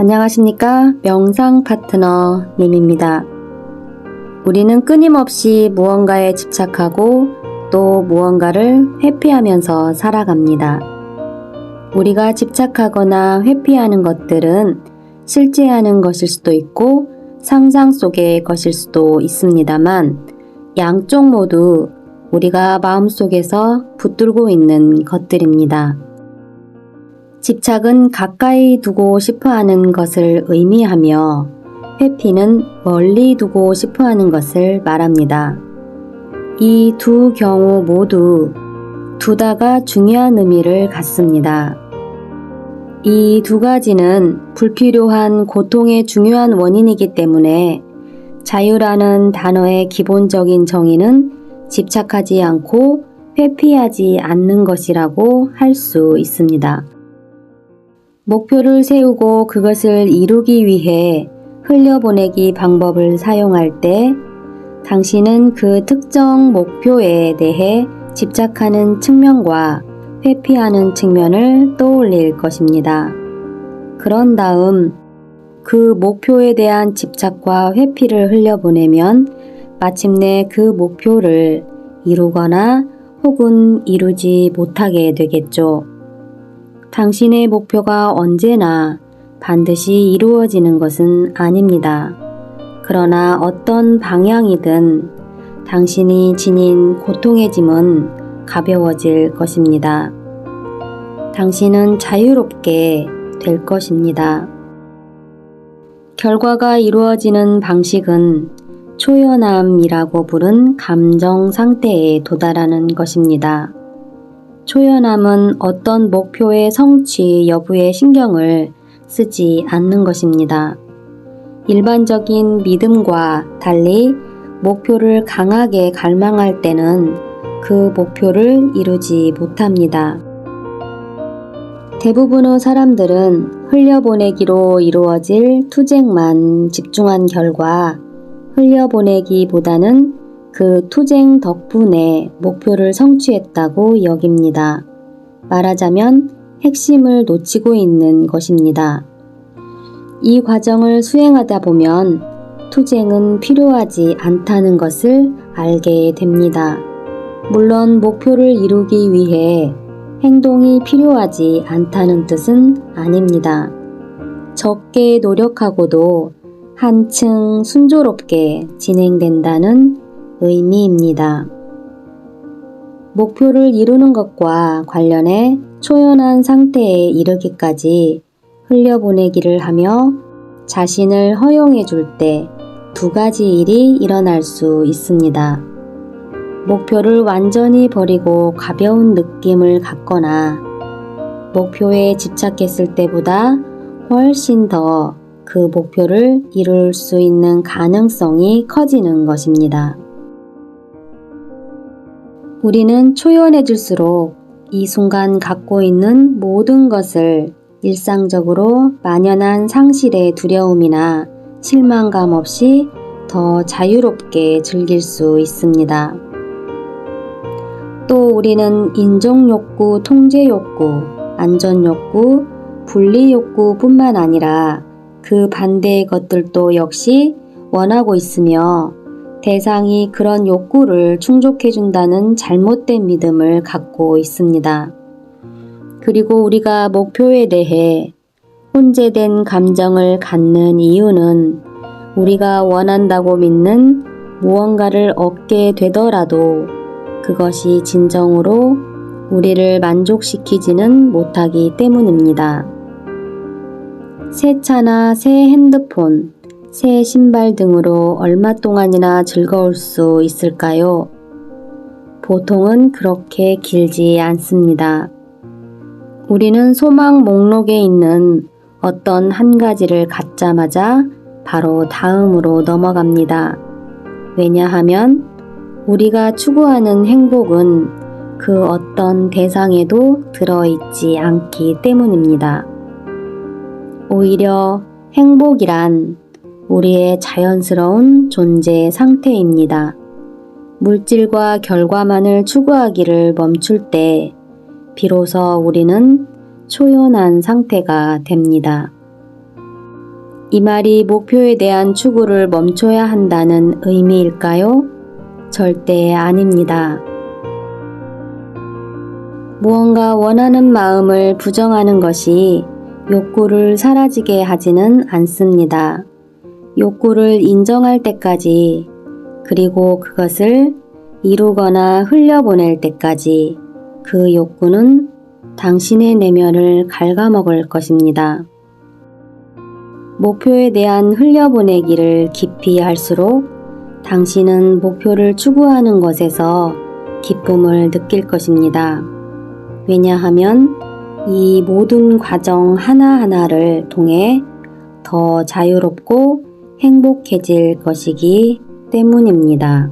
안녕하십니까? 명상 파트너 님입니다. 우리는 끊임없이 무언가에 집착하고 또 무언가를 회피하면서 살아갑니다. 우리가 집착하거나 회피하는 것들은 실제하는 것일 수도 있고 상상 속의 것일 수도 있습니다만 양쪽 모두 우리가 마음속에서 붙들고 있는 것들입니다. 집착은 가까이 두고 싶어하는 것을 의미하며 회피는 멀리 두고 싶어하는 것을 말합니다. 이 두 경우 모두 두다가 중요한 의미를 갖습니다. 이 두 가지는 불필요한 고통의 중요한 원인이기 때문에 자유라는 단어의 기본적인 정의는 집착하지 않고 회피하지 않는 것이라고 할 수 있습니다. 목표를 세우고 그것을 이루기 위해 흘려보내기 방법을 사용할 때 당신은 그 특정 목표에 대해 집착하는 측면과 회피하는 측면을 떠올릴 것입니다. 그런 다음 그 목표에 대한 집착과 회피를 흘려보내면 마침내 그 목표를 이루거나 혹은 이루지 못하게 되겠죠. 당신의 목표가 언제나 반드시 이루어지는 것은 아닙니다. 그러나 어떤 방향이든 당신이 지닌 고통의 짐은 가벼워질 것입니다. 당신은 자유롭게 될 것입니다. 결과가 이루어지는 방식은 초연함이라고 부른 감정 상태에 도달하는 것입니다. 초연함은 어떤 목표의 성취 여부에 신경을 쓰지 않는 것입니다. 일반적인 믿음과 달리 목표를 강하게 갈망할 때는 그 목표를 이루지 못합니다. 대부분의 사람들은 흘려보내기로 이루어질 투쟁만 집중한 결과 흘려보내기보다는 그 투쟁 덕분에 목표를 성취했다고 여깁니다. 말하자면 핵심을 놓치고 있는 것입니다. 이 과정을 수행하다 보면 투쟁은 필요하지 않다는 것을 알게 됩니다. 물론 목표를 이루기 위해 행동이 필요하지 않다는 뜻은 아닙니다. 적게 노력하고도 한층 순조롭게 진행된다는 의미입니다. 목표를 이루는 것과 관련해 초연한 상태에 이르기까지 흘려보내기를 하며 자신을 허용해 줄 때 두 가지 일이 일어날 수 있습니다. 목표를 완전히 버리고 가벼운 느낌을 갖거나 목표에 집착했을 때보다 훨씬 더 그 목표를 이룰 수 있는 가능성이 커지는 것입니다. 우리는 초연해질수록 이 순간 갖고 있는 모든 것을 일상적으로 만연한 상실의 두려움이나 실망감 없이 더 자유롭게 즐길 수 있습니다. 또 우리는 인정욕구, 통제욕구, 안전욕구, 분리욕구뿐만 아니라 그 반대의 것들도 역시 원하고 있으며 대상이 그런 욕구를 충족해준다는 잘못된 믿음을 갖고 있습니다. 그리고 우리가 목표에 대해 혼재된 감정을 갖는 이유는 우리가 원한다고 믿는 무언가를 얻게 되더라도 그것이 진정으로 우리를 만족시키지는 못하기 때문입니다. 새 차나 새 핸드폰, 새 신발 등으로 얼마 동안이나 즐거울 수 있을까요? 보통은 그렇게 길지 않습니다. 우리는 소망 목록에 있는 어떤 한 가지를 갖자마자 바로 다음으로 넘어갑니다. 왜냐하면 우리가 추구하는 행복은 그 어떤 대상에도 들어있지 않기 때문입니다. 오히려 행복이란 우리의 자연스러운 존재 상태입니다. 물질과 결과만을 추구하기를 멈출 때 비로소 우리는 초연한 상태가 됩니다. 이 말이 목표에 대한 추구를 멈춰야 한다는 의미일까요? 절대 아닙니다. 무언가 원하는 마음을 부정하는 것이 욕구를 사라지게 하지는 않습니다. 욕구를 인정할 때까지, 그리고 그것을 이루거나 흘려보낼 때까지 그 욕구는 당신의 내면을 갉아먹을 것입니다. 목표에 대한 흘려보내기를 깊이 할수록 당신은 목표를 추구하는 것에서 기쁨을 느낄 것입니다. 왜냐하면 이 모든 과정 하나하나를 통해 더 자유롭고 행복해질 것이기 때문입니다.